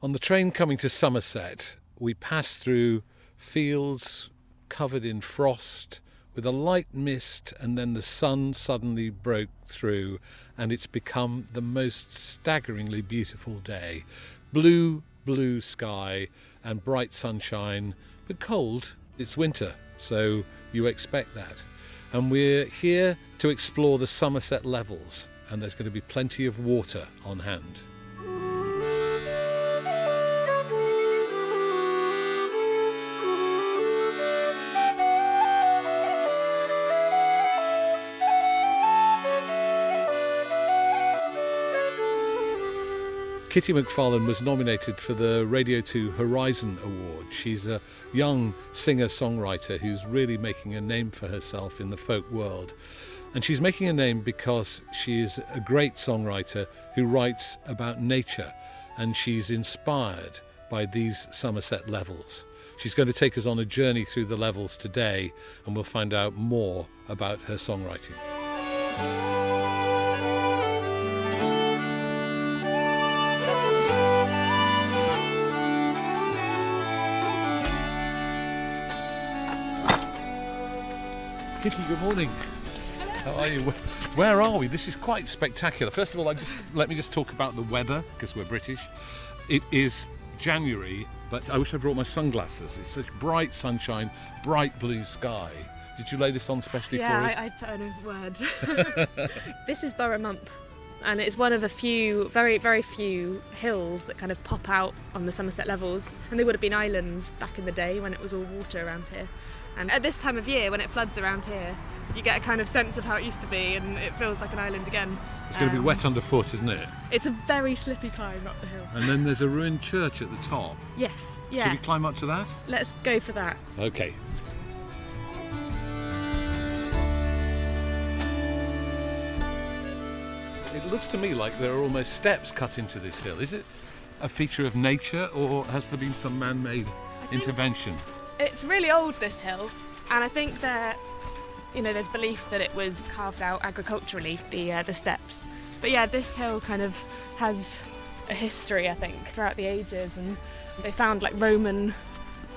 On the train coming to Somerset, we passed through fields covered in frost with a light mist, and then the sun suddenly broke through and it's become the most staggeringly beautiful day. Blue sky and bright sunshine, but cold. It's winter, so you expect that. And we're here to explore the Somerset levels, and there's going to be plenty of water on hand. Kitty Macfarlane was nominated for the Radio 2 Horizon Award. She's a young singer-songwriter who's really making a name for herself in the folk world. And she's making a name because she's a great songwriter who writes about nature, and she's inspired by these Somerset levels. She's going to take us on a journey through the levels today, and we'll find out more about her songwriting. Kitty, good morning. Hello. How are you? Where are we? This is quite spectacular. First of all, let me just talk about the weather, because we're British. It is January, but I wish I brought my sunglasses. It's such bright sunshine, bright blue sky. Did you lay this on specially for us? Yeah, I put in a word. This is Burrow Mump, and it's one of a few, very, very few hills that kind of pop out on the Somerset levels. And they would have been islands back in the day when it was all water around here. And at this time of year, when it floods around here, you get a kind of sense of how it used to be, and it feels like an island again. It's going to be wet underfoot, isn't it? It's a very slippy climb up the hill. And then there's a ruined church at the top. Yes, yeah. Should we climb up to that? Let's go for that. Okay. It looks to me like there are almost steps cut into this hill. Is it a feature of nature, or has there been some man-made intervention? It's really old, this hill, and I think that, there's belief that it was carved out agriculturally, the steps. But yeah, this hill kind of has a history, I think, throughout the ages, and they found like Roman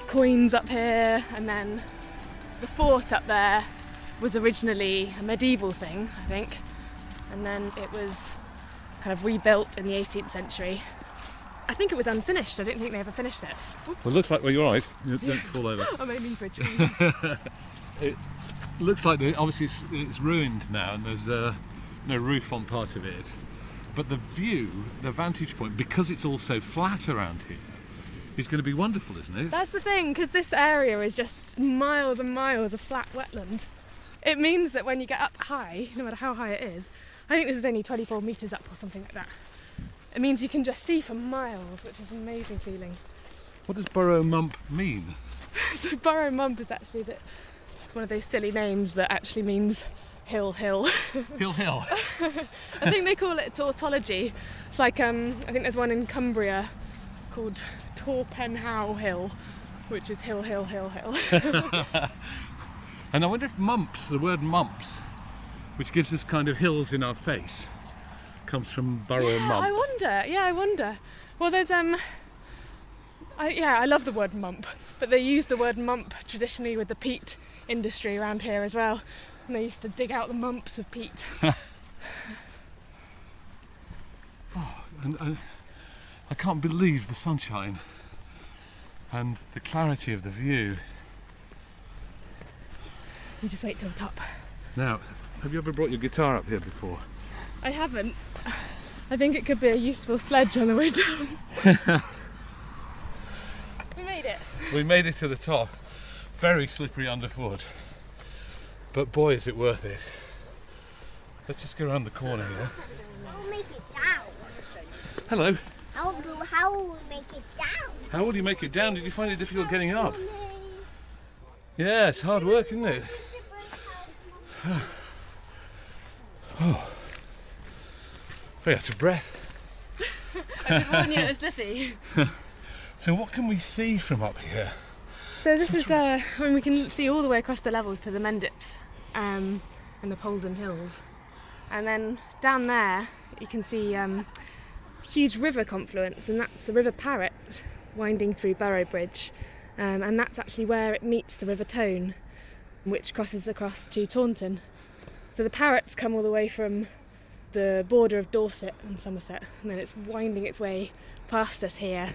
coins up here, and then the fort up there was originally a medieval thing, I think, and then it was kind of rebuilt in the 18th century. I think it was unfinished. I don't think they ever finished it. Oops. Well, it looks like, you're all right. Don't fall over. Oh, my knees were It looks like, obviously, it's ruined now, and there's no roof on part of it. But the view, the vantage point, because it's all so flat around here, is going to be wonderful, isn't it? That's the thing, because this area is just miles and miles of flat wetland. It means that when you get up high, no matter how high it is, I think this is only 24 metres up or something like that. It means you can just see for miles, which is an amazing feeling. What does Burrow Mump mean? So Burrow Mump is actually it's one of those silly names that actually means hill. Hill. I think they call it tautology. It's like, I think there's one in Cumbria called Torpenhow Hill, which is hill. And I wonder if mumps, the word mumps, which gives us kind of hills in our face, comes from Burrow Mump. I wonder. Well, there's I love the word mump, but they use the word mump traditionally with the peat industry around here as well, and they used to dig out the mumps of peat. And I can't believe the sunshine and the clarity of the view. You just wait till the top. Now, have you ever brought your guitar up here before? I haven't. I think it could be a useful sledge on the way down. We made it. We made it to the top. Very slippery underfoot. But boy, is it worth it. Let's just go around the corner here. How will make it down? Hello. How will we make it down? How will you make it down? Did you find it difficult getting up? Yeah, it's hard work, isn't it? Oh. Very out of breath. I did warn you it was slippy. So what can we see from up here? So this is when we can see all the way across the levels to the Mendips and the Poldham Hills. And then down there you can see huge river confluence, and that's the River Parrett winding through Burrow Bridge, and that's actually where it meets the River Tone, which crosses across to Taunton. So the Parrett's come all the way from the border of Dorset and Somerset, and then it's winding its way past us here,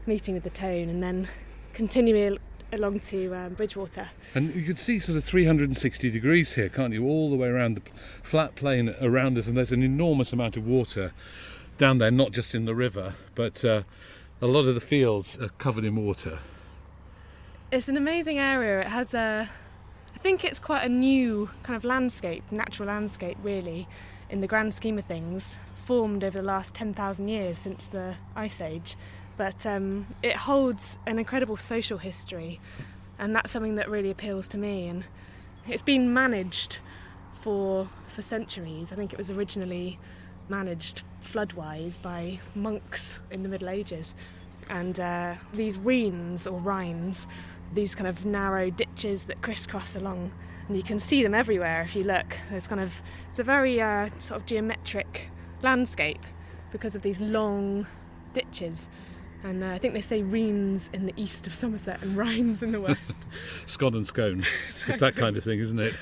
meeting with the Tone, and then continuing along to Bridgewater. And you can see sort of 360 degrees here, can't you? All the way around the flat plain around us, and there's an enormous amount of water down there, not just in the river, but a lot of the fields are covered in water. It's an amazing area. It has I think it's quite a new kind of landscape, natural landscape really, in the grand scheme of things, formed over the last 10,000 years since the Ice Age. But it holds an incredible social history, and that's something that really appeals to me. And it's been managed for centuries. I think it was originally managed floodwise by monks in the Middle Ages. And these rhenes or rhines, these kind of narrow ditches that crisscross along, and you can see them everywhere if you look. It's a very sort of geometric landscape because of these long ditches. And I think they say Rhenes in the east of Somerset and Rhines in the west. Scone and scone. It's that kind of thing, isn't it?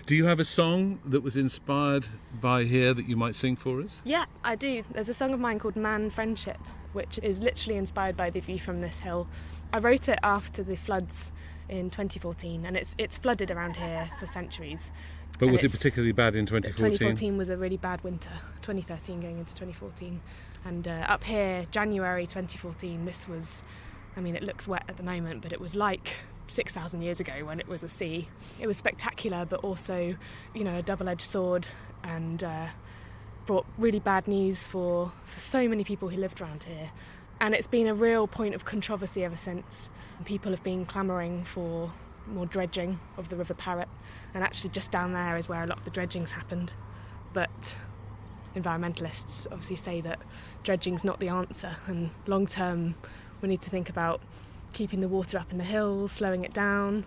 Do you have a song that was inspired by here that you might sing for us? Yeah, I do. There's a song of mine called Man Friendship, which is literally inspired by the view from this hill. I wrote it after the floods in 2014, and it's flooded around here for centuries. But was it particularly bad in 2014? 2014 was a really bad winter, 2013 going into 2014. And up here, January 2014, this was, I mean, it looks wet at the moment, but it was like 6,000 years ago when it was a sea. It was spectacular, but also, a double-edged sword, and brought really bad news for so many people who lived around here. And it's been a real point of controversy ever since. People have been clamouring for more dredging of the River Parrett, and actually just down there is where a lot of the dredging's happened. But environmentalists obviously say that dredging's not the answer, and long term we need to think about keeping the water up in the hills, slowing it down,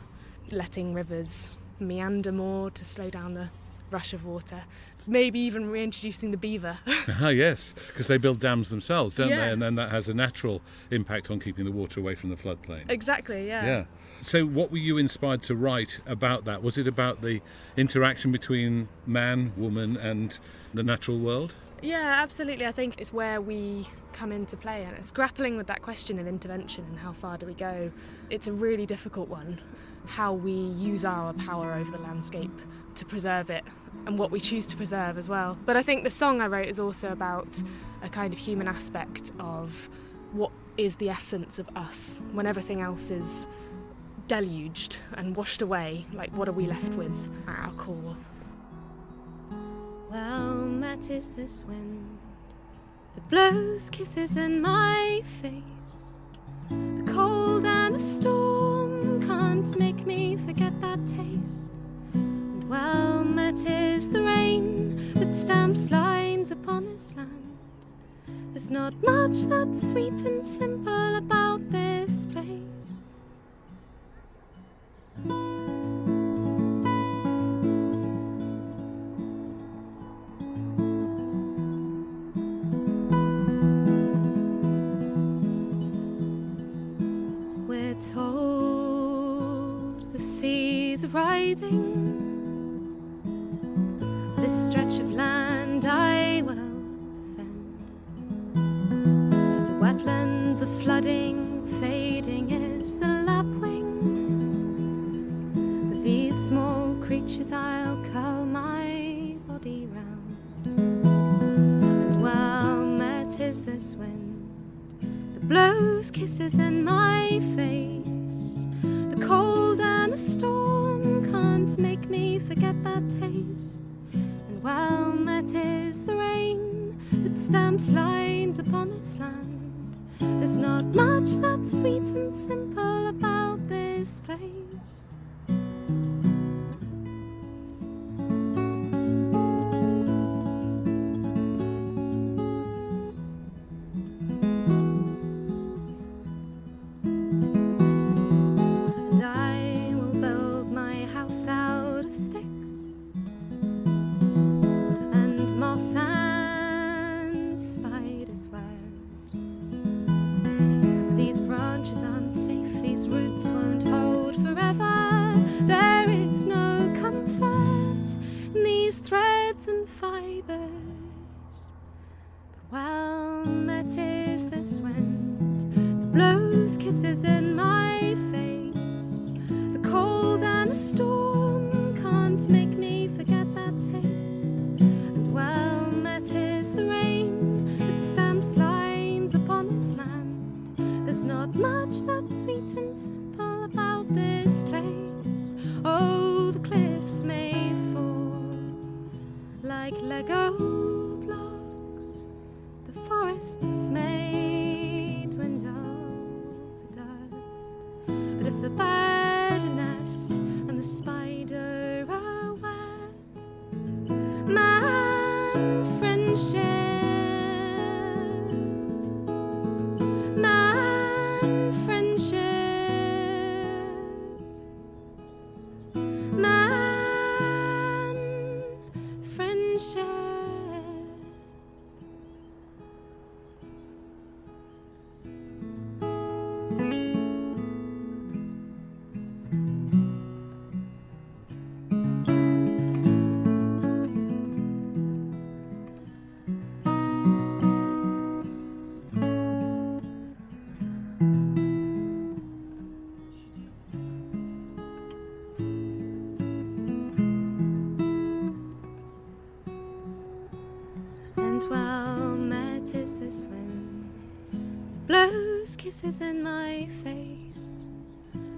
letting rivers meander more to slow down the rush of water, maybe even reintroducing the beaver. Yes, because they build dams themselves, don't Yeah. they? And then that has a natural impact on keeping the water away from the floodplain. Exactly, yeah. So what were you inspired to write about that? Was it about the interaction between man, woman and the natural world? Yeah, absolutely. I think it's where we come into play, and it's grappling with that question of intervention and how far do we go. It's a really difficult one, how we use our power over the landscape to preserve it and what we choose to preserve as well. But I think the song I wrote is also about a kind of human aspect of what is the essence of us when everything else is deluged and washed away. Like, what are we left with at our core? Well met is this wind that blows kisses in my face. The cold and the storm can't make me forget that taste. And well met is the rain that stamps lines upon this land. There's not much that's sweet and simple about this place. Told the seas are rising. This stretch of land I will defend. The wetlands are flooding, fading is the lapwing. With these small creatures I'll curl my body round. And well met is this wind that blows kisses in my face. The cold and the storm can't make me forget that taste. And well met is the rain that stamps lines upon this land. There's not much that's sweet and simple about this place. Spiders' web. blows kisses in my face. The cold and the storm can't make me forget that taste. And well met is the rain that stamps lines upon this land. There's not much that's sweet and simple about this place. Oh, the cliffs may fall like Lego blocks. The forests may dwindle to dust. But if the bird nest and the spider a web, man friendship, man friendship, man friendship. And well met is this wind, blows kisses in my face.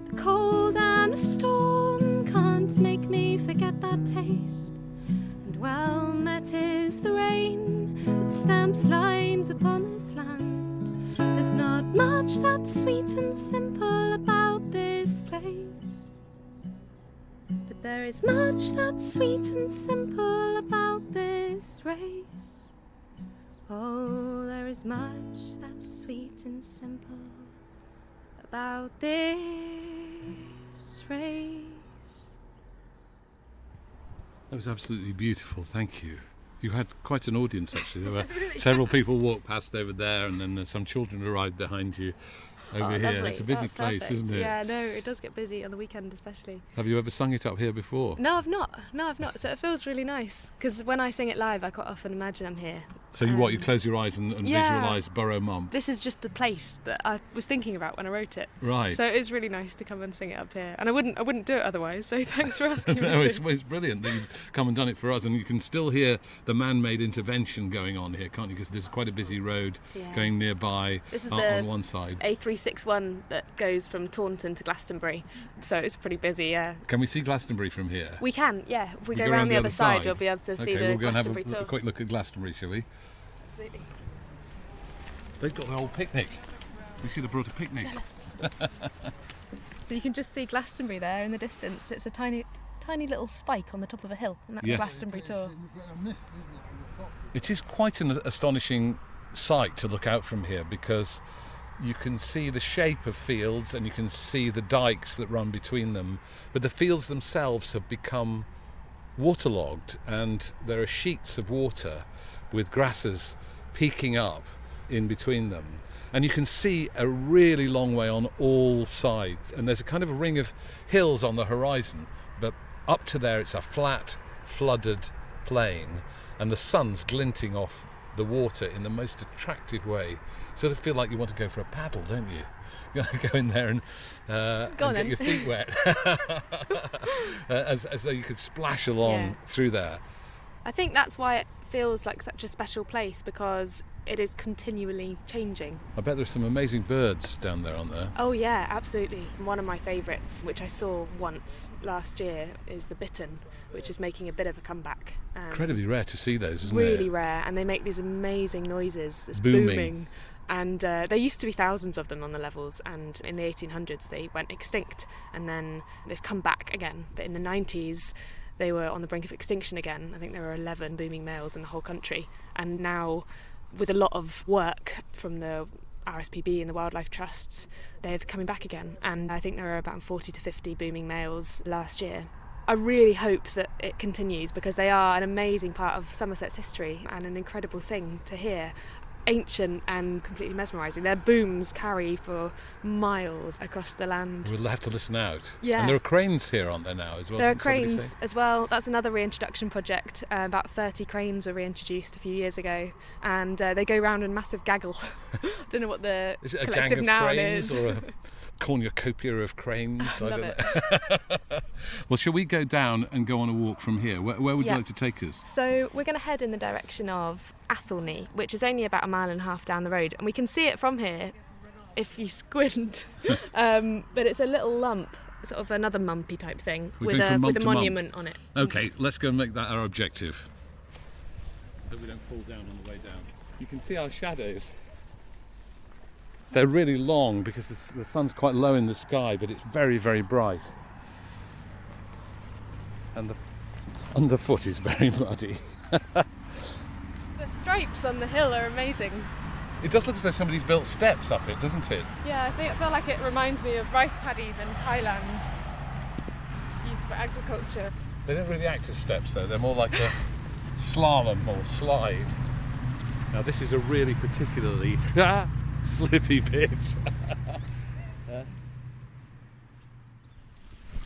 The cold and the storm can't make me forget that taste. And well met is the rain that stamps lines upon this land. There's not much that's sweet and simple about this place, but there is much that's sweet and simple about this race. Oh, there is much that's sweet and simple about this race. That was absolutely beautiful, thank you. You had quite an audience actually. There were several people walked past over there, and then some children arrived behind you over here. Lovely. It's a busy That's place, perfect. isn't it? Yeah, no, it does get busy on the weekend especially. Have you ever sung it up here before? No, I've not. So it feels really nice because when I sing it live, I quite often imagine I'm here. So you close your eyes and yeah. visualise Burrow Mump? This is just the place that I was thinking about when I wrote it. Right. So it is really nice to come and sing it up here, and I wouldn't do it otherwise. So thanks for asking No, me. it's brilliant that you've come and done it for us, and you can still hear the man-made intervention going on here, can't you? Because there's quite a busy road going nearby This is on one side. A361 that goes from Taunton to Glastonbury, so it's pretty busy. Yeah. Can we see Glastonbury from here? We can. Yeah. If we We go around the other side, we'll be able to see the we'll go and have Glastonbury a tour. quick look at Glastonbury, shall we? Absolutely. They've got the whole picnic. We should have brought a picnic. So you can just see Glastonbury there in the distance. It's a tiny little spike on the top of a hill, and that's Yes. Glastonbury tour. It is quite an astonishing sight to look out from here, because you can see the shape of fields and you can see the dikes that run between them, but the fields themselves have become waterlogged, and there are sheets of water with grasses peeking up in between them, and you can see a really long way on all sides, and there's a kind of a ring of hills on the horizon, but up to there it's a flat, flooded plain, and the sun's glinting off the water in the most attractive way. Sort of feel like you want to go for a paddle, don't you? You want to go in there and get your feet wet, as though you could splash along through there. I think that's why it feels like such a special place, because it is continually changing. I bet there's some amazing birds down there, aren't there? Oh yeah, absolutely. One of my favourites, which I saw once last year, is the bittern, which is making a bit of a comeback. Incredibly rare to see those, isn't it? Really rare, and they make these amazing noises, this booming. And there used to be thousands of them on the levels, and in the 1800s they went extinct, and then they've come back again. But in the 90s they were on the brink of extinction again. I think there were 11 booming males in the whole country, and now, with a lot of work from the RSPB and the wildlife trusts, they're coming back again, and I think there were about 40 to 50 booming males last year. I really hope that it continues, because they are an amazing part of Somerset's history and an incredible thing to hear. ancient and completely mesmerising. Their booms carry for miles across the land. We'll have to listen out. Yeah. And there are cranes here, aren't there now as well? There are Didn't somebody cranes say? as well. That's another reintroduction project. About 30 cranes were reintroduced a few years ago, and they go round in massive gaggle. Don't know what the Is it a collective gang of noun cranes is. or a cornucopia of cranes? Love don't know. Well, shall we go down and go on a walk from here? Where would you Yeah. like to take us? So we're going to head in the direction of Athelney, which is only about 1.5 miles down the road, and we can see it from here if you squint. But it's a little lump, sort of another mumpy type thing, We're with going from a mump to mump. monument on it. Okay, let's go and make that our objective. So we don't fall down on the way down. You can see our shadows. They're really long because the sun's quite low in the sky, but it's very, very bright. And the underfoot is very muddy. The stripes on the hill are amazing. It does look as though somebody's built steps up it, doesn't it? Yeah, I feel like it reminds me of rice paddies in Thailand, used for agriculture. They don't really act as steps though, they're more like a slalom or slide. Now this is a really particularly slippy bit.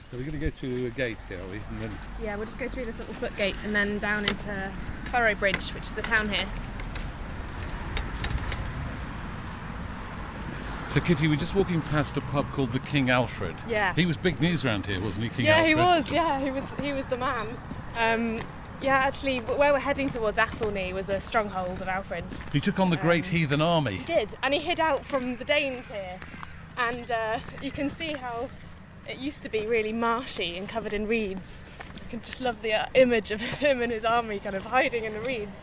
So we're going to go through a gate here, are we? And then... Yeah, we'll just go through this little foot gate and then down into Burrow Bridge, which is the town here. So Kitty, we're just walking past a pub called the King Alfred. Yeah. He was big news around here, wasn't he, King Yeah, Alfred? he was. Yeah, he was the man. Yeah, actually, where we're heading towards Athelney was a stronghold of Alfred's. He took on the great heathen army. He did, and he hid out from the Danes here. And you can see how it used to be really marshy and covered in reeds. I can just love the image of him and his army kind of hiding in the reeds.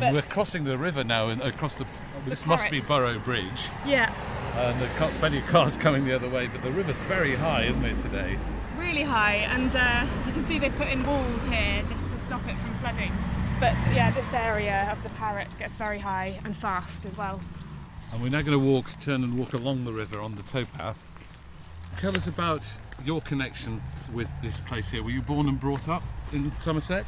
And we're crossing the river now and across the... This must be Carrot. Burrow Bridge. Yeah, And there are plenty of cars coming the other way, but the river's very high, isn't it, today? really high, and you can see they've put in walls here just to stop it from flooding. But yeah, this area of the Parrot gets very high and fast as well. And we're now going to turn and walk along the river on the towpath. Tell us about your connection with this place here. Were you born and brought up in Somerset?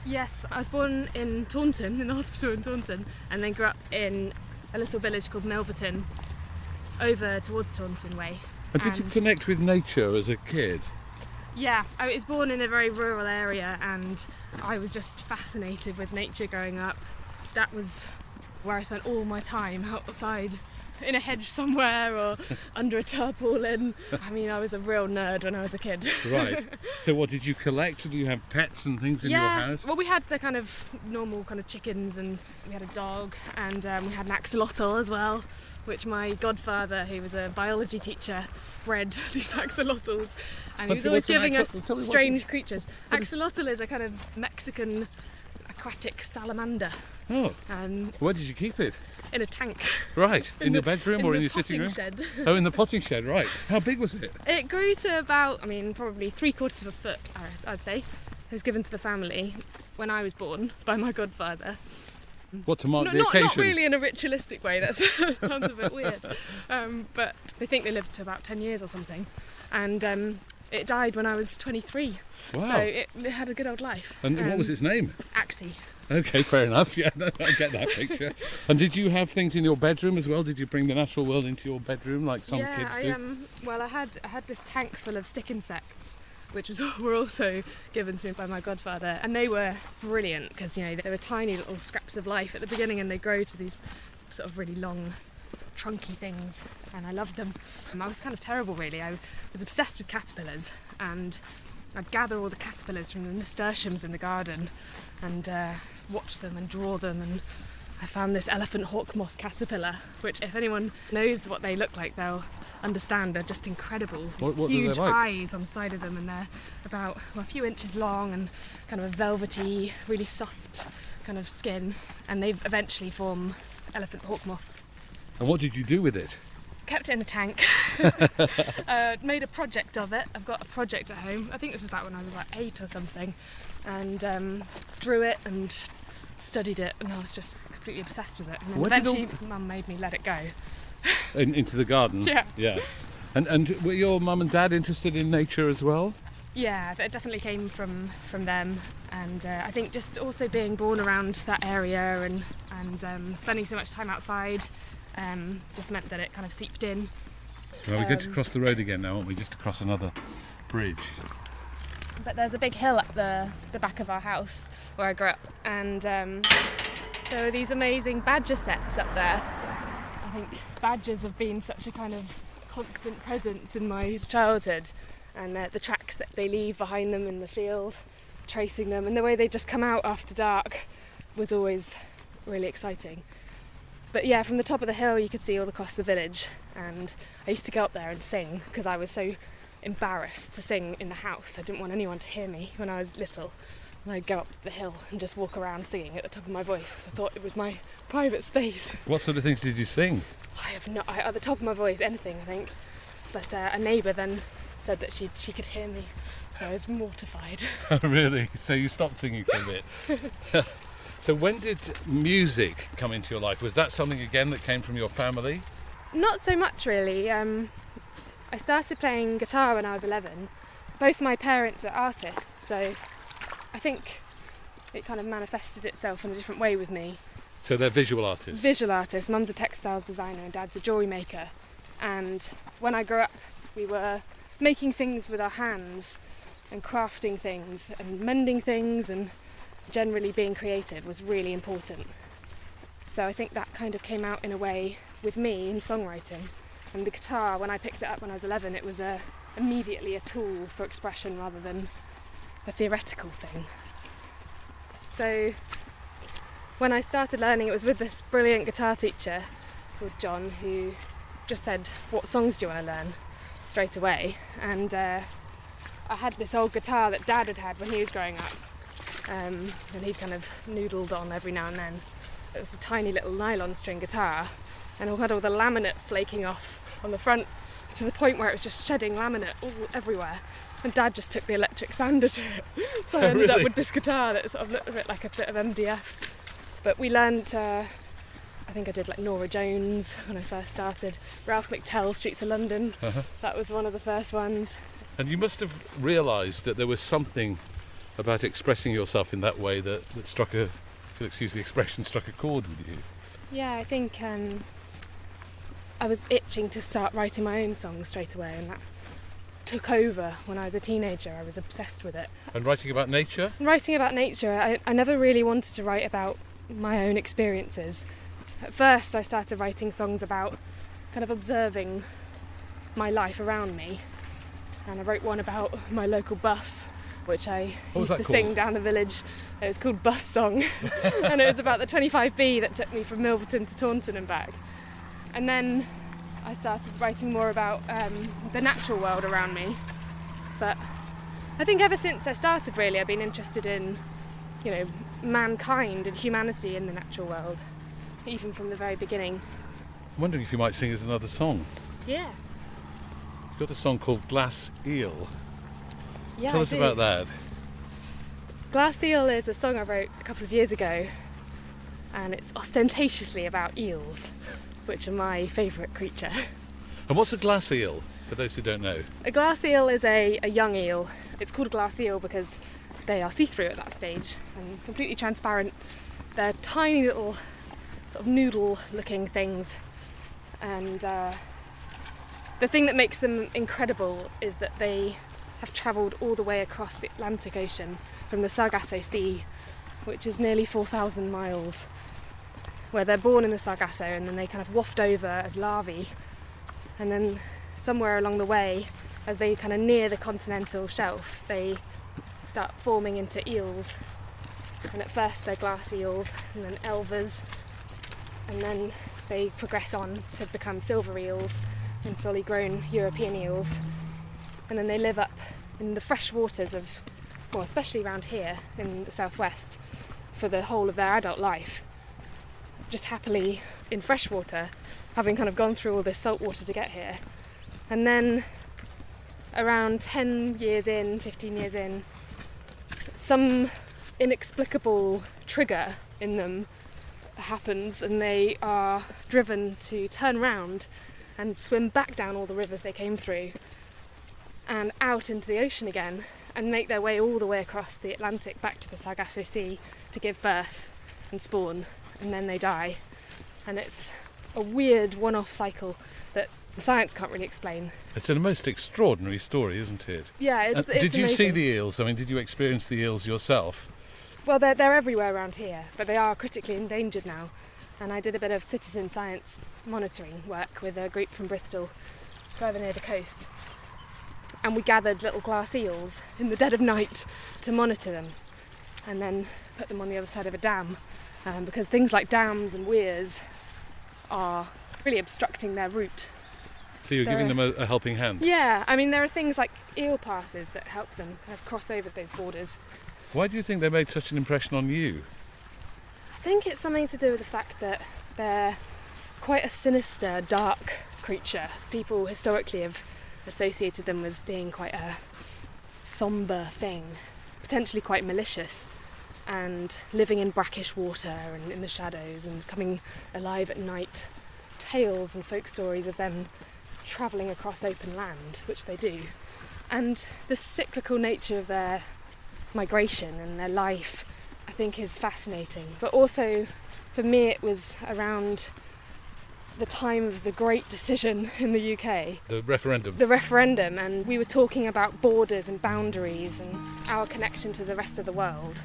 Yes, I was born in Taunton, in the hospital in Taunton, and then grew up in a little village called Milverton, over towards Taunton Way. And did you connect with nature as a kid? Yeah, I was born in a very rural area and I was just fascinated with nature growing up. That was where I spent all my time, outside in a hedge somewhere or under a tarpaulin. I mean, I was a real nerd when I was a kid. Right. So what did you collect? Do you have pets and things in your house? Well, we had the kind of normal kind of chickens, and we had a dog, and we had an axolotl as well, which my godfather, who was a biology teacher, bred these axolotls, and he was always giving us strange creatures. Axolotl is a kind of Mexican aquatic salamander. Oh, And where did you keep it? in a tank. Right, in your bedroom or in the your sitting room? potting shed. Oh, in the potting shed, right. How big was it? It grew to about, probably 3/4 of a foot, I'd say. It was given to the family when I was born by my godfather. What, to mark the Not occasion? really in a ritualistic way, that sounds a bit weird. But they think they lived to about 10 years or something. And it died when I was 23. Wow. So it had a good old life. And what was its name? Axie. Okay, fair enough. Yeah, I get that picture. And did you have things in your bedroom as well? Did you bring the natural world into your bedroom like some kids do? Well, I had this tank full of stick insects, which were also given to me by my godfather, and they were brilliant because they were tiny little scraps of life at the beginning, and they grow to these sort of really long, trunky things, and I loved them. And I was kind of terrible, really. I was obsessed with caterpillars, and I'd gather all the caterpillars from the nasturtiums in the garden and watch them and draw them, and I found this elephant hawk moth caterpillar, which if anyone knows what they look like, they'll understand. They're just incredible. What These do huge they like? eyes on the side of them, and they're about a few inches long and kind of a velvety, really soft kind of skin, and they eventually form elephant hawk moth. And what did you do with it? Kept it in a tank, made a project of it. I've got a project at home. I think this was about when I was about 8 or something, and drew it and studied it, and I was just completely obsessed with it. And then eventually Mum made me let it go. Into the garden? Yeah. Yeah. And were your mum and dad interested in nature as well? Yeah, that definitely came from them, and I think just also being born around that area and spending so much time outside just meant that it kind of seeped in. Well, we're going to cross the road again now, aren't we? Just to cross another bridge. But there's a big hill up the back of our house where I grew up, and there are these amazing badger sets up there. I think badgers have been such a kind of constant presence in my childhood, and the tracks that they leave behind them in the field, tracing them, and the way they just come out after dark was always really exciting. But yeah, from the top of the hill you could see all across the village, and I used to go up there and sing because I was so embarrassed to sing in the house. I didn't want anyone to hear me when I was little, and I'd go up the hill and just walk around singing at the top of my voice because I thought it was my private space. What sort of things did you sing? At the top of my voice, anything I think, but a neighbour then said that she could hear me, so I was mortified. Oh, really? So you stopped singing for a bit. So when did music come into your life? Was that something again that came from your family? Not so much really. I started playing guitar when I was 11. Both my parents are artists, so I think it kind of manifested itself in a different way with me. So they're visual artists? Visual artists. Mum's a textiles designer and Dad's a jewellery maker. And when I grew up, we were making things with our hands and crafting things and mending things, and generally being creative was really important. So I think that kind of came out in a way with me in songwriting. And the guitar, when I picked it up when I was 11, it was immediately a tool for expression rather than a theoretical thing. So when I started learning, it was with this brilliant guitar teacher called John, who just said, "What songs do you want to learn?" straight away. And I had this old guitar that Dad had when he was growing up, and he'd kind of noodled on every now and then. It was a tiny little nylon string guitar, and it had all the laminate flaking off on the front to the point where it was just shedding laminate all everywhere. And Dad just took the electric sander to it, so I ended up with this guitar that sort of looked a bit like a bit of MDF. But we learned, I think I did like Norah Jones when I first started, Ralph McTell, Streets of London. That was one of the first ones. And you must have realised that there was something about expressing yourself in that way that struck a, if you'll excuse the expression, struck a chord with you. Yeah, I think I was itching to start writing my own songs straight away, and that took over when I was a teenager. I was obsessed with it. And writing about nature? Writing about nature, I never really wanted to write about my own experiences. At first I started writing songs about kind of observing my life around me, and I wrote one about my local bus, which I used to sing down the village. It was called Bus Song, and it was about the 25B that took me from Milverton to Taunton and back. And then I started writing more about the natural world around me. But I think ever since I started, really, I've been interested in, mankind and humanity in the natural world, even from the very beginning. I'm wondering if you might sing us another song. Yeah. You've got a song called Glass Eel. Yeah, Tell us about that. Glass Eel is a song I wrote a couple of years ago, and it's ostentatiously about eels, which are my favourite creature. And what's a glass eel, for those who don't know? A glass eel is a young eel. It's called a glass eel because they are see-through at that stage and completely transparent. They're tiny little sort of noodle-looking things, and the thing that makes them incredible is that they have travelled all the way across the Atlantic Ocean from the Sargasso Sea, which is nearly 4,000 miles, where they're born in the Sargasso and then they kind of waft over as larvae, and then somewhere along the way, as they kind of near the continental shelf, they start forming into eels. And at first they're glass eels, and then elvers, and then they progress on to become silver eels and fully grown European eels. And then they live up in the fresh waters of, well, especially around here in the southwest, for the whole of their adult life, just happily in freshwater, having kind of gone through all this salt water to get here. And then around 10 years in, 15 years in, some inexplicable trigger in them happens, and they are driven to turn round and swim back down all the rivers they came through and out into the ocean again, and make their way all the way across the Atlantic back to the Sargasso Sea to give birth and spawn, and then they die. And it's a weird one-off cycle that science can't really explain. It's a most extraordinary story, isn't it? Yeah, it's did you see amazing. the eels? I mean, did you experience the eels yourself? Well, they're everywhere around here, but they are critically endangered now. And I did a bit of citizen science monitoring work with a group from Bristol, further near the coast. And we gathered little glass eels in the dead of night to monitor them, and then put them on the other side of a dam, because things like dams and weirs are really obstructing their route. So you're giving them a helping hand? Yeah, I mean, there are things like eel passes that help them kind of cross over those borders. Why do you think they made such an impression on you? I think it's something to do with the fact that they're quite a sinister, dark creature. People historically have associated them as being quite a sombre thing, potentially quite malicious, and living in brackish water and in the shadows and coming alive at night. Tales and folk stories of them travelling across open land, which they do, and the cyclical nature of their migration and their life, I think, is fascinating. But also, for me, it was around the time of the great decision in the UK. The referendum. The referendum, and we were talking about borders and boundaries and our connection to the rest of the world.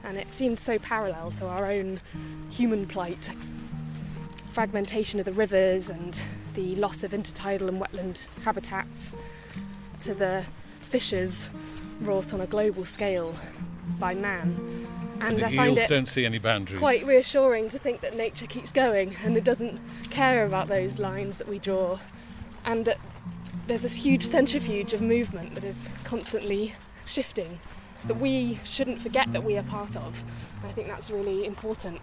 And it seemed so parallel to our own human plight. Fragmentation of the rivers and the loss of intertidal and wetland habitats, to the fissures wrought on a global scale by man. And the I find eels it don't see any boundaries. quite reassuring to think that nature keeps going and it doesn't care about those lines that we draw, and that there's this huge centrifuge of movement that is constantly shifting, that we shouldn't forget that we are part of. I think that's really important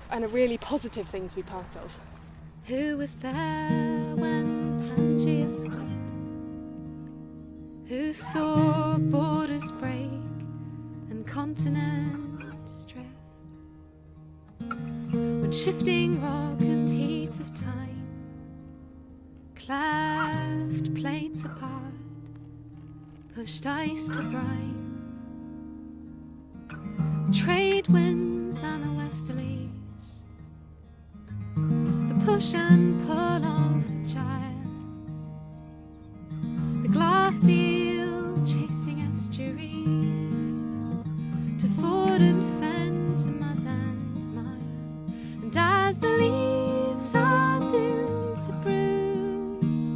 and a really positive thing to be part of. Who was there when Pangea split? Who saw borders break and continents drift? When shifting rock and heat of time cleft plates apart, pushed ice to brine. Trade winds and the westerlies, the push and pull of the gyre, the glass eel chasing estuaries, to ford and fen, to mud and mire. And as the leaves are doomed to bruise,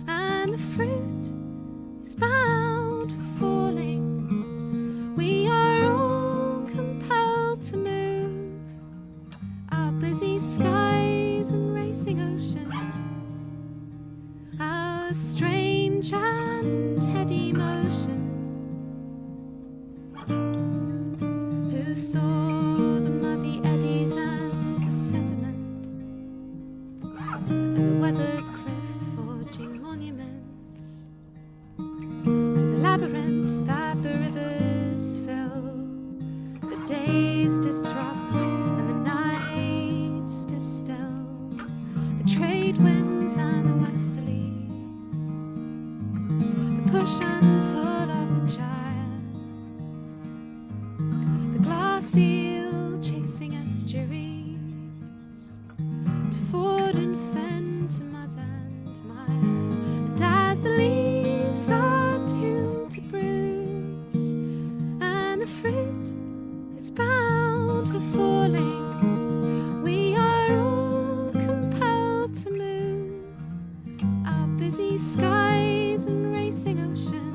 and the fruit is bound for falling, we are all compelled to move our busy skies and racing ocean, our strange and heady motion. Who saw the muddy eddies and the sediment, and the weathered cliffs forging monuments to the labyrinths that the rivers fill, the days disrupt and the nights distill, the trade winds and the westerlies, the push and pull of the gyre, the glass eel chasing estuaries, to ford and fen, to mud and mire. And as the leaves are doomed to bruise, and the fruit is bound for falling, we are all compelled to move our busy skies and racing ocean,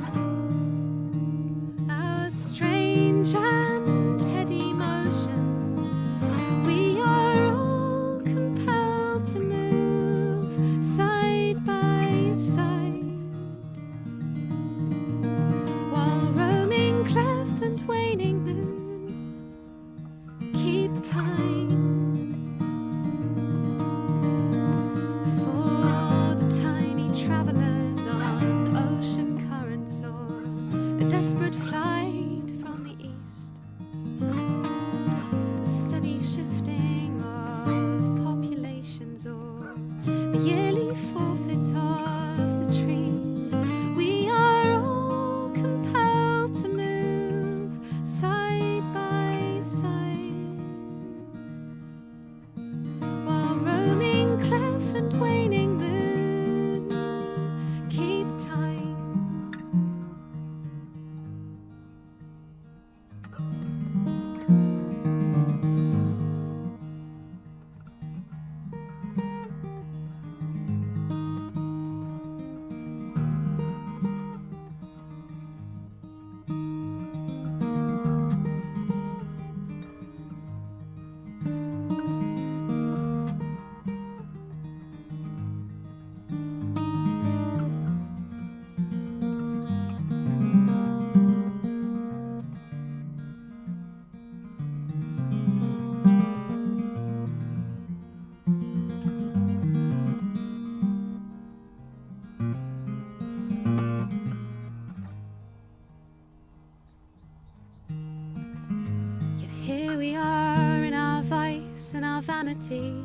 inhumanity,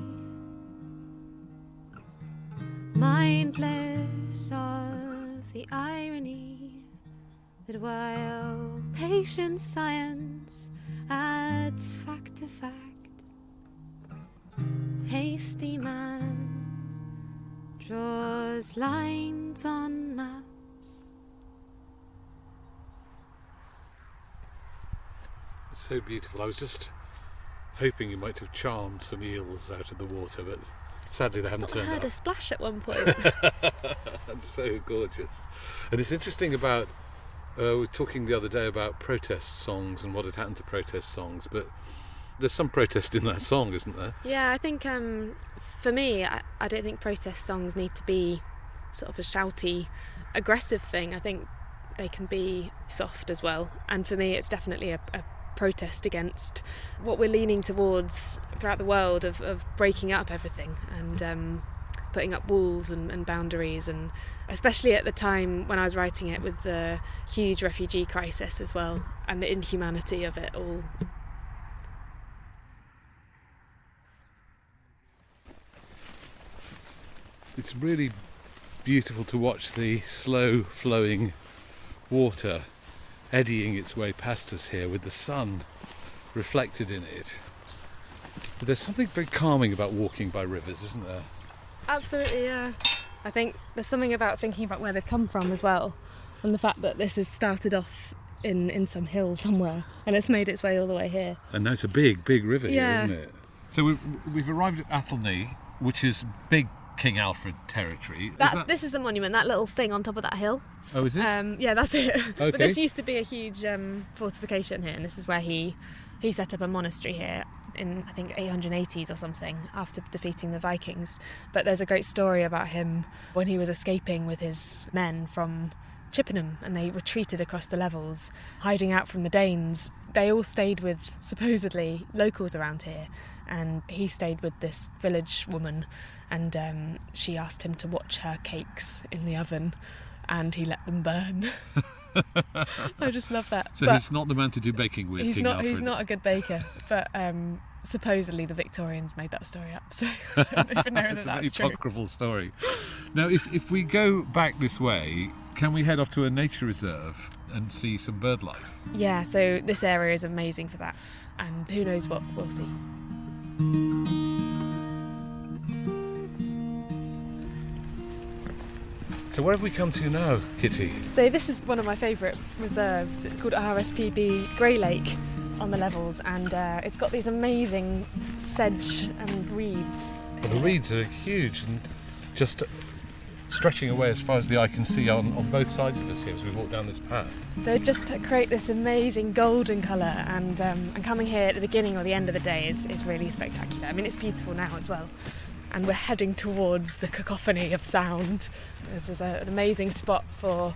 mindless of the irony that while patient science adds fact to fact, hasty man draws lines on maps. It's so beautiful. I was just hoping you might have charmed some eels out of the water, but sadly they haven't I turned heard up. a splash at one point. That's so gorgeous. And it's interesting about, we were talking the other day about protest songs and what had happened to protest songs, but there's some protest in that song, isn't there? Yeah, I think for me, I don't think protest songs need to be sort of a shouty, aggressive thing. I think they can be soft as well. And for me, it's definitely a protest against what we're leaning towards throughout the world of breaking up everything and putting up walls and boundaries, and especially at the time when I was writing it with the huge refugee crisis as well and the inhumanity of it all. It's really beautiful to watch the slow flowing water eddying its way past us here with the sun reflected in it. But there's something very calming about walking by rivers, isn't there? Absolutely, yeah. I think there's something about thinking about where they've come from as well, and the fact that this has started off in some hill somewhere and it's made its way all the way here. And now it's a big river Yeah. here, isn't it? So we've arrived at Athelney, which is big King Alfred territory. This is the monument, that little thing on top of that hill. Oh, is it? Yeah, that's it. Okay. But this used to be a huge fortification here, and this is where he set up a monastery here in, I think, 880s or something, after defeating the Vikings. But there's a great story about him when he was escaping with his men from Chippenham, and they retreated across the levels, hiding out from the Danes. They all stayed with, supposedly, locals around here, and he stayed with this village woman, and she asked him to watch her cakes in the oven, and he let them burn. I just love that. So But he's not the man to do baking with, King Alfred. he's not a good baker, but supposedly the Victorians made that story up, so I don't even know It's whether a very that's true. apocryphal story. Now, if we go back this way, can we head off to a nature reserve and see some bird life? Yeah, so this area is amazing for that, and who knows what we'll see. So where have we come to now, Kitty? So this is one of my favourite reserves. It's called RSPB Grey Lake on the levels, and it's got these amazing sedge and reeds. Well, the reeds are huge and just stretching away as far as the eye can see on both sides of us here as we walk down this path. They just create this amazing golden colour, and coming here at the beginning or the end of the day is really spectacular. I mean, it's beautiful now as well. And we're heading towards the cacophony of sound. This is an amazing spot for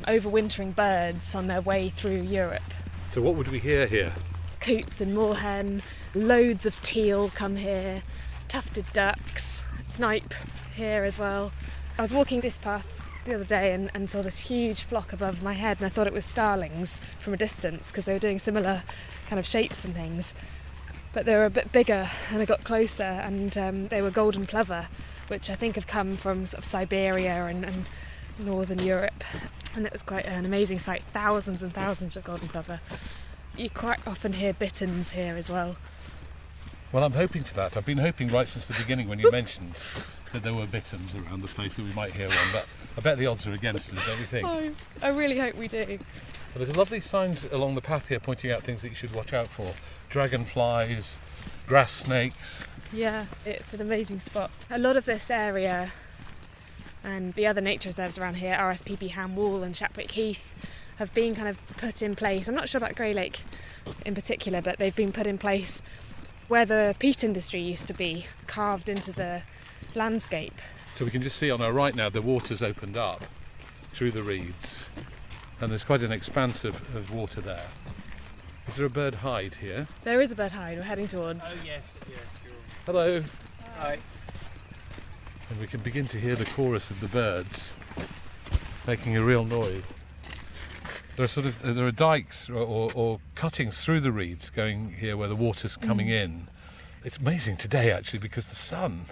overwintering birds on their way through Europe. So what would we hear here? Coots and moorhen, loads of teal come here, tufted ducks, snipe here as well. I was walking this path the other day and saw this huge flock above my head, and I thought it was starlings from a distance because they were doing similar kind of shapes and things. But they were a bit bigger, and I got closer, and they were golden plover, which I think have come from sort of Siberia and northern Europe. And it was quite an amazing sight, thousands and thousands of golden plover. You quite often hear bitterns here as well. Well, I'm hoping for that. I've been hoping right since the beginning when you mentioned that there were bitterns around the place, that we might hear one, but I bet the odds are against us, don't you think? Oh, I really hope we do. Well, there's lovely signs along the path here pointing out things that you should watch out for. Dragonflies, grass snakes. Yeah, it's an amazing spot. A lot of this area and the other nature reserves around here, RSPB Ham Wall and Shapwick Heath, have been kind of put in place. I'm not sure about Grey Lake in particular, but they've been put in place where the peat industry used to be, carved into the landscape. So we can just see on our right now the water's opened up through the reeds, and there's quite an expanse of water there. Is there a bird hide here? There is a bird hide we're heading towards. Oh yes, sure. Hello. Hi. And we can begin to hear the chorus of the birds making a real noise. There are dikes or cuttings through the reeds going here where the water's coming in. It's amazing today, actually, because the sun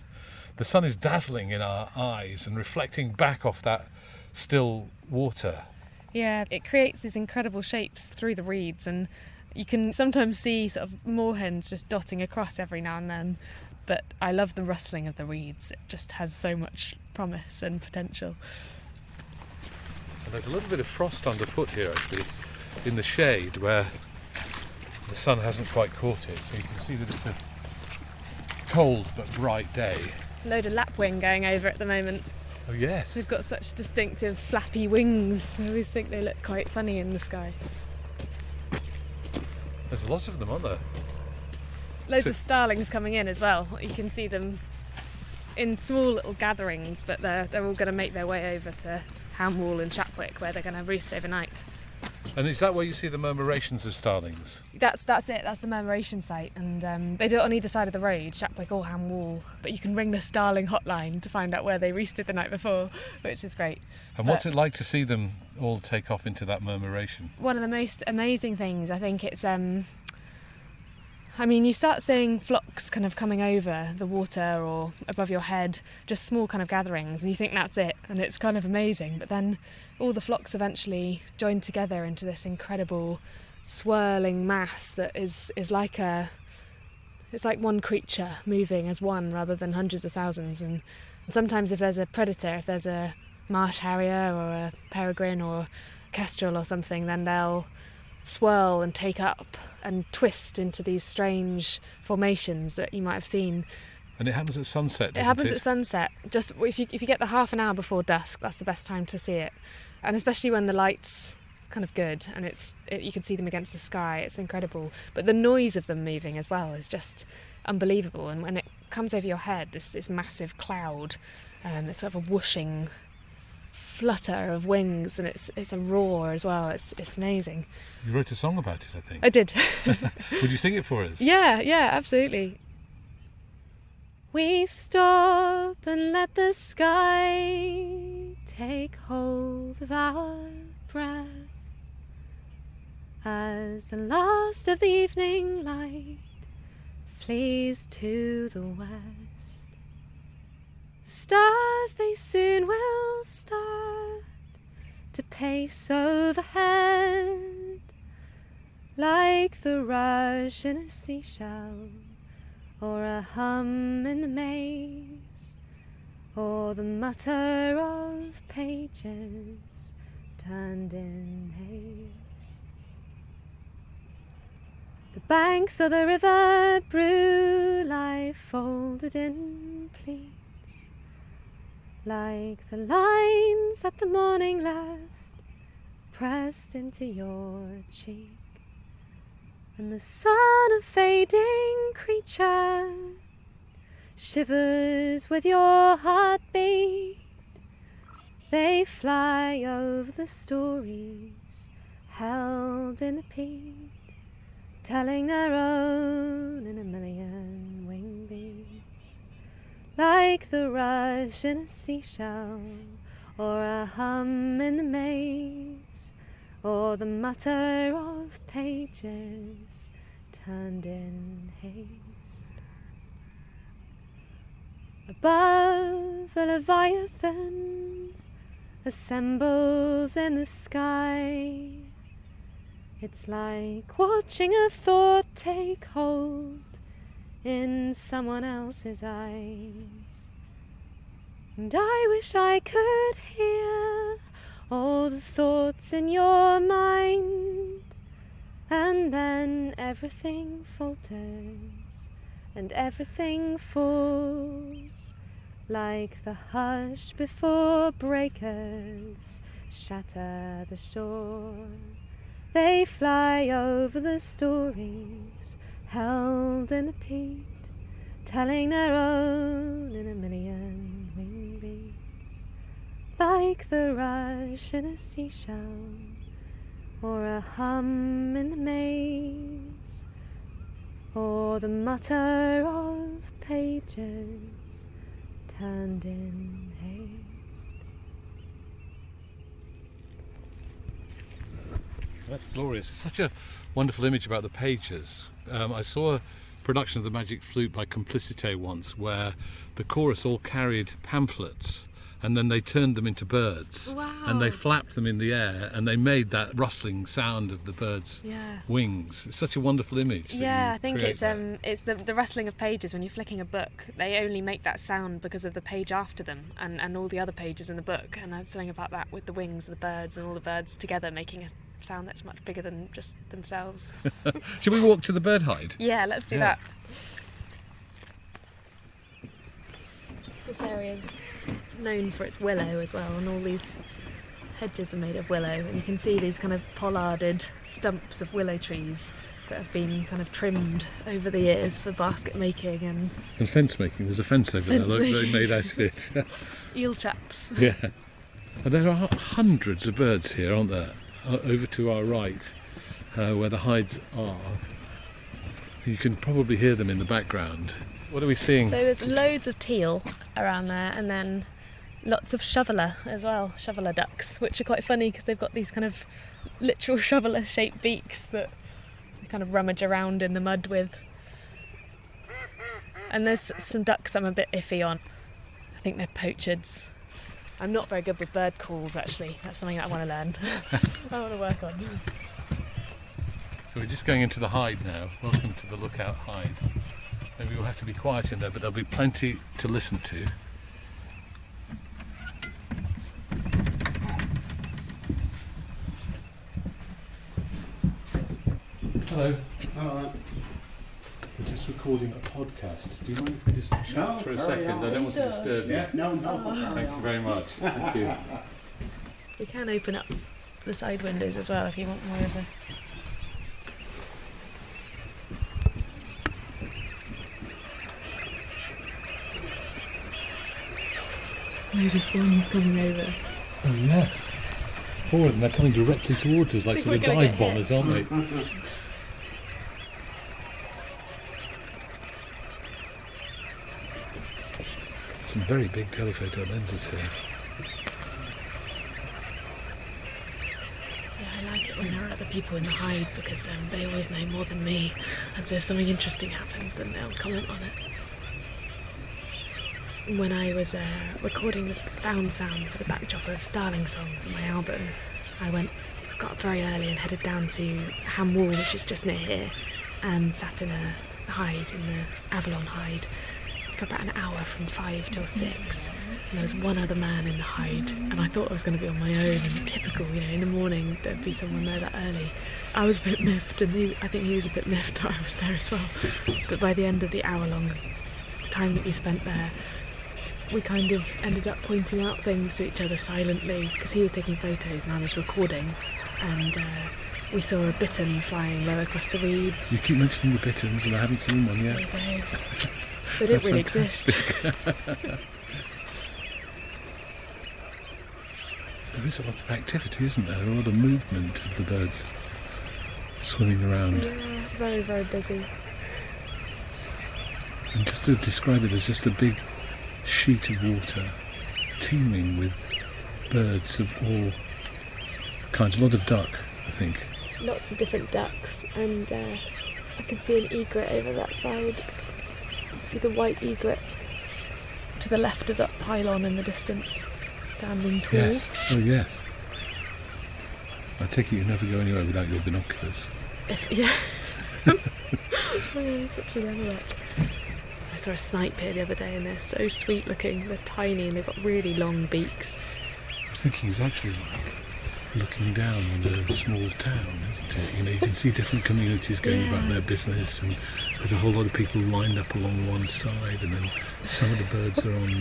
is dazzling in our eyes and reflecting back off that still water. Yeah, it creates these incredible shapes through the reeds, and you can sometimes see sort of moorhens just dotting across every now and then. But I love the rustling of the reeds. It just has so much promise and potential. And there's a little bit of frost underfoot here, actually, in the shade where the sun hasn't quite caught it. So you can see that it's a cold but bright day. Load of lapwing going over at the moment. Oh yes. They've got such distinctive flappy wings. I always think they look quite funny in the sky. There's a lot of them, aren't there? Loads of starlings coming in as well. You can see them in small little gatherings, but they're all going to make their way over to Hamwall and Chapwick, where they're going to roost overnight. And is that where you see the murmurations of starlings? That's it. That's the murmuration site, and they do it on either side of the road, Chapwick or Hamwall. But you can ring the starling hotline to find out where they roosted the night before, which is great. And what's it like to see them all take off into that murmuration? One of the most amazing things, I think it's you start seeing flocks kind of coming over the water or above your head, just small kind of gatherings, and you think that's it, and it's kind of amazing. But then all the flocks eventually join together into this incredible swirling mass that is like it's like one creature moving as one rather than hundreds of thousands. And sometimes if there's a predator, if there's a marsh harrier or a peregrine or kestrel or something, then they'll swirl and take up and twist into these strange formations that you might have seen. And it happens at sunset, doesn't it? It happens at sunset. Just if you get the half an hour before dusk, that's the best time to see it. And especially when the light's kind of good and you can see them against the sky, it's incredible. But the noise of them moving as well is just unbelievable. And when it comes over your head, this massive cloud, it's sort of a whooshing flutter of wings, and it's a roar as well. It's amazing. You wrote a song about it, I think. I did. Would you sing it for us? Yeah, absolutely. We stop and let the sky take hold of our breath as the last of the evening light flees to the west. Stars, they soon will start to pace overhead like the rush in a seashell or a hum in the maze or the mutter of pages turned in haze. The banks of the river brew lie folded in pleats like the lines that the morning left pressed into your cheek. And the sun, a fading creature, shivers with your heartbeat. They fly over the stories held in the peat, telling their own in a million wing beats. Like the rush in a seashell, or a hum in the maze, or the mutter of pages turned in haste. Above, a leviathan assembles in the sky. It's like watching a thought take hold in someone else's eyes. And I wish I could hear all the thoughts in your mind. And then everything falters and everything falls like the hush before breakers shatter the shore. They fly over the stories held in the peat, telling their own in a million wing beats. Like the rush in a seashell, or a hum in the maze, or the mutter of pages turned in haste. That's glorious. It's such a wonderful image about the pages. I saw production of the Magic Flute by Complicité once, where the chorus all carried pamphlets and then they turned them into birds. Wow. And they flapped them in the air and they made that rustling sound of the birds' Yeah. wings. It's such a wonderful image. that Yeah, you I think create there. it's the rustling of pages. When you're flicking a book, they only make that sound because of the page after them and all the other pages in the book. And there's something about that with the wings of the birds and all the birds together making a sound that's much bigger than just themselves. Shall we walk to the bird hide? Yeah, let's do Yeah. that. This area's known for its willow as well, and all these hedges are made of willow, and you can see these kind of pollarded stumps of willow trees that have been kind of trimmed over the years for basket making and And fence making. There's a fence over there Fence look, they making. made out of it. eel traps. Yeah. And there are hundreds of birds here, aren't there? Over to our right, where the hides are. You can probably hear them in the background. What are we seeing? So there's loads of teal around there, and then lots of shoveler as well, shoveler ducks, which are quite funny because they've got these kind of literal shoveler shaped beaks that they kind of rummage around in the mud with. And there's some ducks I'm a bit iffy on. I think they're poachards. I'm not very good with bird calls, actually. That's something I want to learn. I want to work on. So we're just going into the hide now. Welcome to the Lookout Hide. Maybe we'll have to be quiet in there, but there'll be plenty to listen to. Hello. Hello. We're just recording a podcast. Do you mind if we just chat No, for a carry second? on. I don't want to disturb you. Yeah, no. Thank you very much. Thank you. We can open up the side windows as well if you want more of a... Load of swans coming over. Oh yes. Four of them, they're coming directly towards us like Think sort of we're gonna dive get bombers, aren't they? Some very big telephoto lenses here. Yeah, I like it when there are other people in the hide because they always know more than me, and so if something interesting happens then they'll comment on it. When I was recording the found sound for the backdrop of Starling song for my album, I got up very early and headed down to Ham Wall, which is just near here, and sat in a hide, in the Avalon hide, for about an hour from 5 till 6. And there was one other man in the hide, and I thought I was going to be on my own, and typical, in the morning there'd be someone there that early. I was a bit miffed, and I think he was a bit miffed that I was there as well. But by the end of the hour-long time that we spent there, we kind of ended up pointing out things to each other silently, because he was taking photos and I was recording, and we saw a bittern flying low across the reeds. You keep mentioning the bitterns and I haven't seen one yet. There you go. They don't really exist. There is a lot of activity, isn't there? A lot of movement of the birds swimming around. Yeah, very, very busy. And just to describe it, there's just a big sheet of water teeming with birds of all kinds. A lot of duck, I think. Lots of different ducks, and I can see an egret over that side. See the white egret to the left of that pylon in the distance, standing tall. Yes. Oh, yes. I take it you never go anywhere without your binoculars. Yeah. Oh, such a level up. I saw a snipe here the other day, and they're so sweet looking. They're tiny and they've got really long beaks. I was thinking it's actually like looking down on a small town, isn't it? You can see different communities going about their business, and there's a whole lot of people lined up along one side, and then some of the birds are on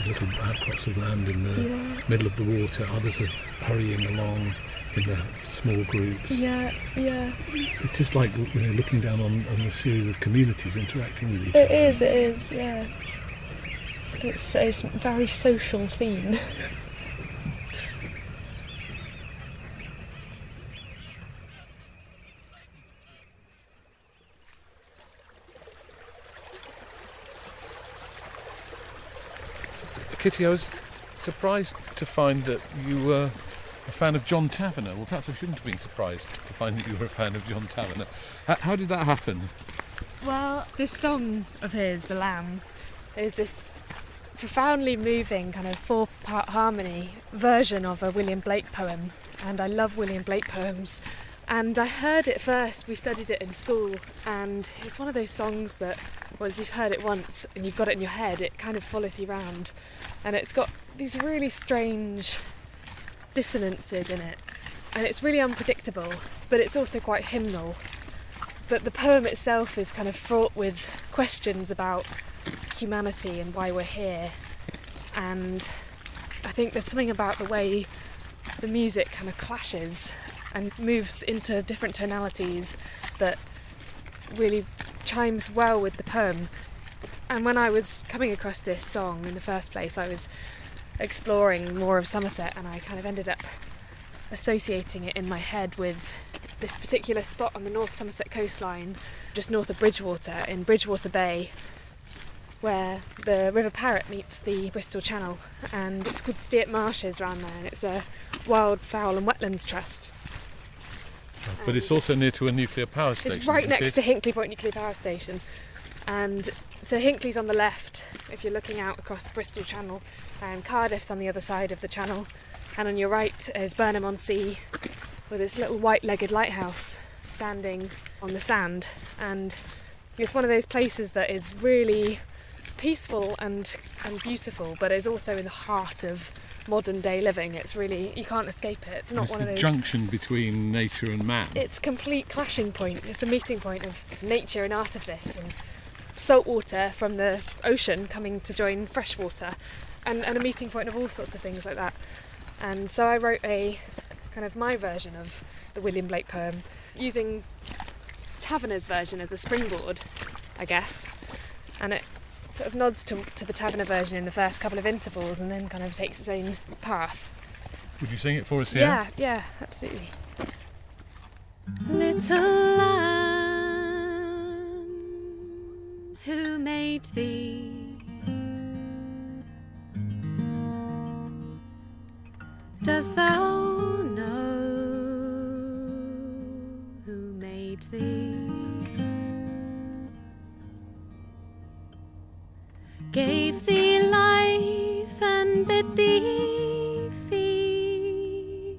little outcrops of land in the middle of the water. Others are hurrying along in the small groups. Yeah. It's just like looking down on a series of communities interacting with each other. It is, yeah. It's a very social scene. Kitty, I was surprised to find that you were a fan of John Taverner. Well, perhaps I shouldn't have been surprised to find that you were a fan of John Taverner. How did that happen? Well, this song of his, The Lamb, is this profoundly moving kind of 4-part harmony version of a William Blake poem, and I love William Blake poems. And I heard it first, we studied it in school, and it's one of those songs that once you've heard it once and you've got it in your head, it kind of follows you around. And it's got these really strange dissonances in it, and it's really unpredictable, but it's also quite hymnal. But the poem itself is kind of fraught with questions about humanity and why we're here. And I think there's something about the way the music kind of clashes and moves into different tonalities that really chimes well with the poem. And when I was coming across this song in the first place, I was exploring more of Somerset, and I kind of ended up associating it in my head with this particular spot on the North Somerset coastline, just north of Bridgewater, in Bridgewater Bay, where the River Parrett meets the Bristol Channel, and it's called Steart Marshes around there, and it's a wildfowl and wetlands trust. But it's also near to a nuclear power station. It's right isn't next it? to Hinkley Point Nuclear Power Station, and so Hinkley's on the left if you're looking out across Bristol Channel, and Cardiff's on the other side of the channel, and on your right is Burnham-on-Sea with its little white-legged lighthouse standing on the sand. And it's one of those places that is really peaceful and beautiful, but is also in the heart of modern day living. It's really, you can't escape it. It's not one of those junction between nature and man. It's a complete clashing point. It's a meeting point of nature and artifice, and salt water from the ocean coming to join fresh water, and a meeting point of all sorts of things like that. And so I wrote a kind of my version of the William Blake poem, using Taverner's version as a springboard, I guess. And it sort of nods to the Taverner version in the first couple of intervals, and then kind of takes its own path. Would you sing it for us here? Yeah, absolutely. Little lamb, who made thee? Dost thou know who made thee? Gave thee life and bid thee feed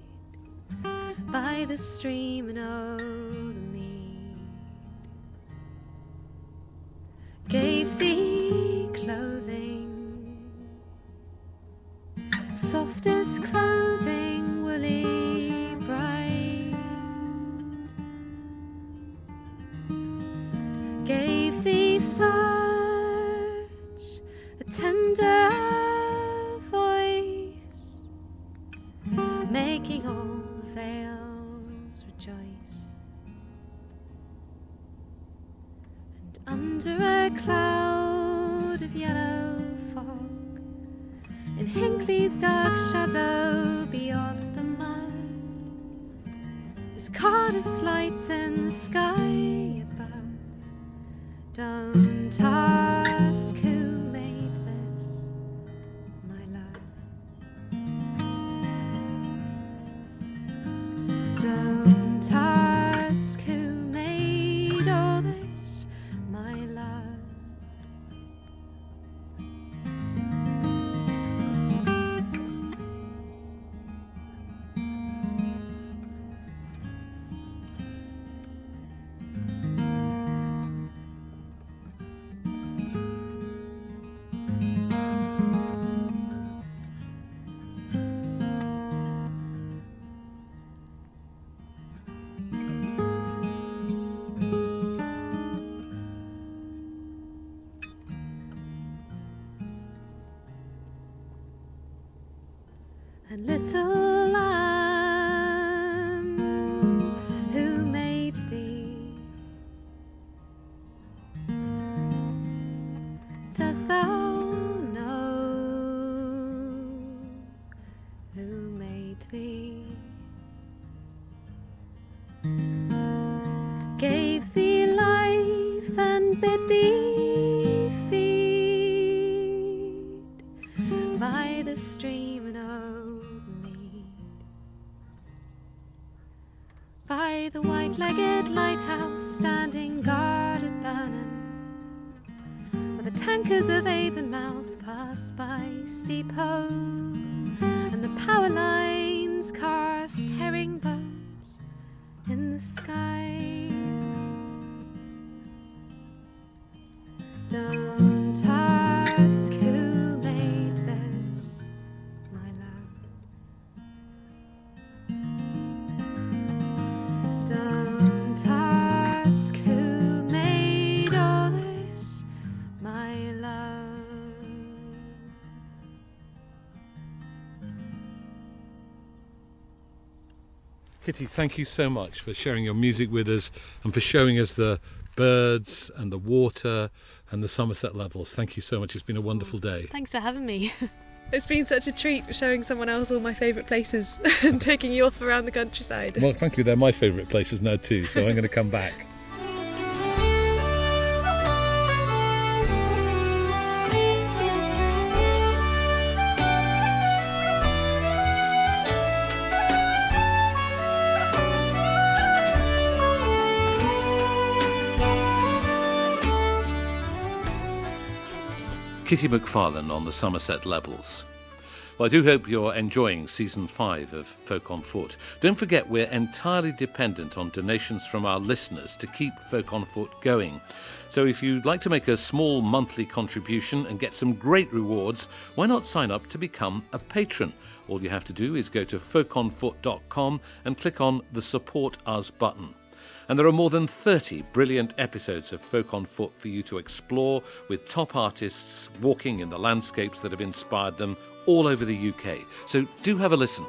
by the stream and o'er the mead. Gave thee clothing, soft as clothing, woolly bright. Gave thee such a tender voice, making all the vales rejoice. And under a cloud of yellow fog, in Hinkley's dark shadow beyond the mud, as Cardiff's lights in the sky above. Don't ask who made this, my love. Don't ask who made all this, my love. And little lamb, who made thee? Dost thou know who made thee? Gave thee life and bid thee feed by the stream and o'er the mead, by the white-legged lighthouse standing guard at Burnham tankers of Avonmouth pass by Steepo, and the power lines cast herringbones in the sky. Don't ask who made this, my love. Don't ask who made all this, my love. Kitty, thank you so much for sharing your music with us and for showing us the birds and the water and the Somerset levels. Thank you so much. It's been a wonderful day. Thanks for having me. It's been such a treat showing someone else all my favourite places and taking you off around the countryside. Well, frankly, they're my favourite places now too, so I'm going to come back. Kitty Macfarlane on the Somerset levels. Well, I do hope you're enjoying Season 5 of Folk on Foot. Don't forget we're entirely dependent on donations from our listeners to keep Folk on Foot going. So if you'd like to make a small monthly contribution and get some great rewards, why not sign up to become a patron? All you have to do is go to folkonfoot.com and click on the Support Us button. And there are more than 30 brilliant episodes of Folk on Foot for you to explore, with top artists walking in the landscapes that have inspired them all over the UK. So do have a listen.